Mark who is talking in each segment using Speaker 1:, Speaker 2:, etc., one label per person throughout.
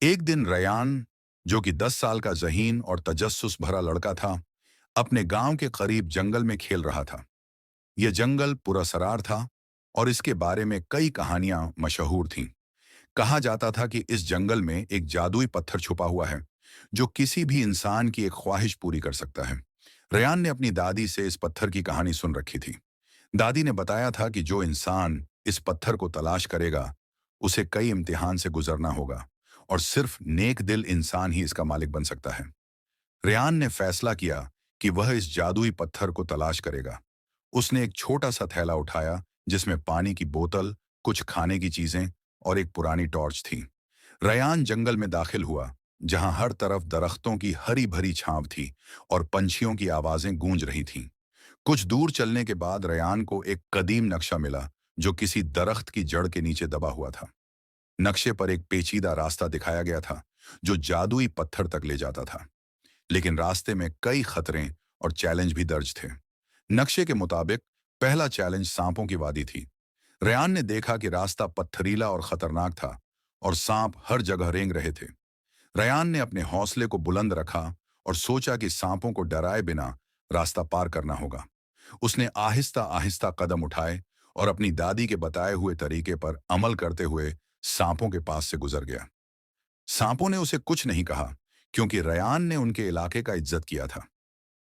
Speaker 1: एक दिन रयान, जो कि 10 साल का ज़हीन और तजस्सुस भरा लड़का था, अपने गांव के करीब जंगल में खेल रहा था। यह जंगल पुरअसरार था और इसके बारे में कई कहानियां मशहूर थीं। कहा जाता था कि इस जंगल में एक जादुई पत्थर छुपा हुआ है, जो किसी भी इंसान की एक ख्वाहिश पूरी कर सकता है। रयान ने अपनी दादी से इस पत्थर की कहानी सुन रखी थी। दादी ने बताया था कि जो इंसान इस पत्थर को तलाश करेगा, उसे कई इम्तिहान से गुजरना होगा और सिर्फ नेक दिल इंसान ही इसका मालिक बन सकता है। रेयान ने फैसला किया कि वह इस जादुई पत्थर को तलाश करेगा। उसने एक छोटा सा थैला उठाया जिसमें पानी की बोतल, कुछ खाने की चीजें और एक पुरानी टॉर्च थी। रयान जंगल में दाखिल हुआ, जहां हर तरफ दरख्तों की हरी भरी छांव थी और पंछियों की आवाजें गूंज रही थीं। कुछ दूर चलने के बाद रयान को एक कदीम नक्शा मिला, जो किसी दरख्त की जड़ के नीचे दबा हुआ था। नक्शे पर एक पेचीदा रास्ता दिखाया गया था, जो जादुई पत्थर तक ले जाता था। लेकिन रास्ते में कई खतरे और चैलेंज भी दर्ज थे। नक्शे के मुताबिक पहला चैलेंज सांपों की वादी थी। रेयान ने देखा कि रास्ता पत्थरीला और खतरनाक था और सांप हर जगह रेंग रहे थे। रेयान ने अपने हौसले को बुलंद रखा और सोचा कि सांपों को डराए बिना रास्ता पार करना होगा। उसने आहिस्ता आहिस्ता कदम उठाए और अपनी दादी के बताए हुए तरीके पर अमल करते हुए सांपों के पास से गुजर गया। सांपों ने उसे कुछ नहीं कहा, क्योंकि रेयान ने उनके इलाके का इज्जत किया था।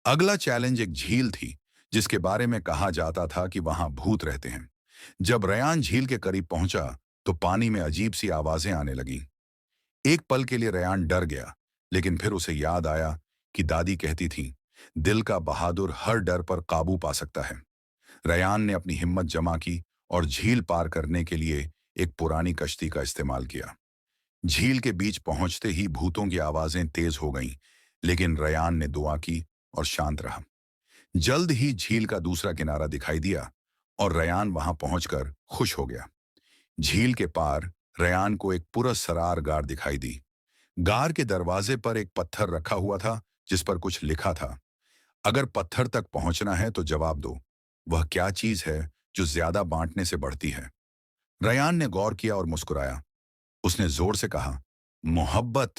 Speaker 1: अगला चैलेंज एक झील थी, जिसके बारे में कहा जाता था कि वहां भूत रहते हैं। जब रेयान झील के करीब पहुंचा, तो पानी में अजीब सी आवाजें आने लगीं। एक पल के लिए रेयान डर गया, लेकिन फिर उसे याद आया कि दादी कहती थी, दिल का बहादुर हर डर पर काबू पा सकता है। रेयान ने अपनी हिम्मत जमा की और झील पार करने के लिए एक पुरानी कश्ती का इस्तेमाल किया। झील के बीच पहुंचते ही भूतों की आवाजें तेज हो गईं, लेकिन रेयान ने दुआ की और शांत रहा। जल्द ही झील का दूसरा किनारा दिखाई दिया और रेयान वहां पहुंचकर खुश हो गया। झील के पार रेयान को एक पुरस्सरार गार दिखाई दी। गार के दरवाजे पर एक पत्थर रखा हुआ था, जिस पर कुछ लिखा था, अगर पत्थर तक पहुंचना है तो जवाब दो, वह क्या चीज है जो ज्यादा बांटने से बढ़ती है। रेयान ने गौर किया और मुस्कुराया। उसने जोर से कहा, मोहब्बत।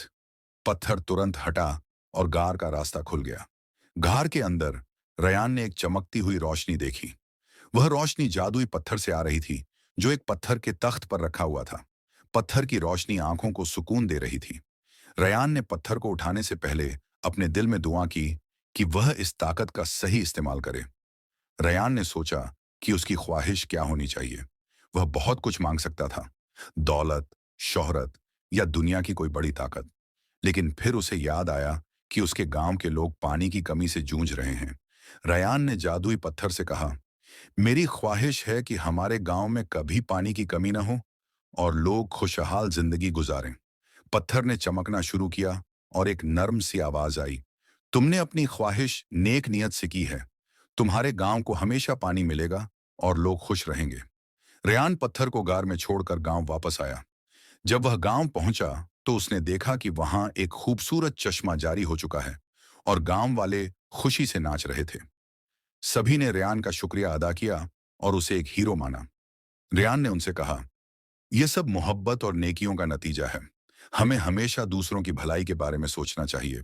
Speaker 1: पत्थर तुरंत हटा और गार का रास्ता खुल गया। गार के अंदर रेयान ने एक चमकती हुई रोशनी देखी। वह रोशनी जादुई पत्थर से आ रही थी, जो एक पत्थर के तख्त पर रखा हुआ था। पत्थर की रोशनी आंखों को सुकून दे रही थी। रेयान ने पत्थर को उठाने से पहले अपने दिल में दुआ की कि वह इस ताकत का सही इस्तेमाल करे। रेयान ने सोचा कि उसकी ख्वाहिश क्या होनी चाहिए। वह बहुत कुछ मांग सकता था, दौलत, शोहरत या दुनिया की कोई बड़ी ताकत। लेकिन फिर उसे याद आया कि उसके गांव के लोग पानी की कमी से जूझ रहे हैं। रेयान ने जादुई पत्थर से कहा, मेरी ख्वाहिश है कि हमारे गांव में कभी पानी की कमी न हो और लोग खुशहाल जिंदगी गुजारें। पत्थर ने चमकना शुरू किया और एक नर्म सी आवाज आई, तुमने अपनी ख्वाहिश नेक नियत से की है। तुम्हारे गांव को हमेशा पानी मिलेगा और लोग खुश रहेंगे। रेयान पत्थर को गार में छोड़कर गांव वापस आया। जब वह गांव पहुंचा, तो उसने देखा कि वहां एक खूबसूरत चश्मा जारी हो चुका है और गांव वाले खुशी से नाच रहे थे। सभी ने रेयान का शुक्रिया अदा किया और उसे एक हीरो माना। रेयान ने उनसे कहा, यह सब मोहब्बत और नेकियों का नतीजा है। हमें हमेशा दूसरों की भलाई के बारे में सोचना चाहिए।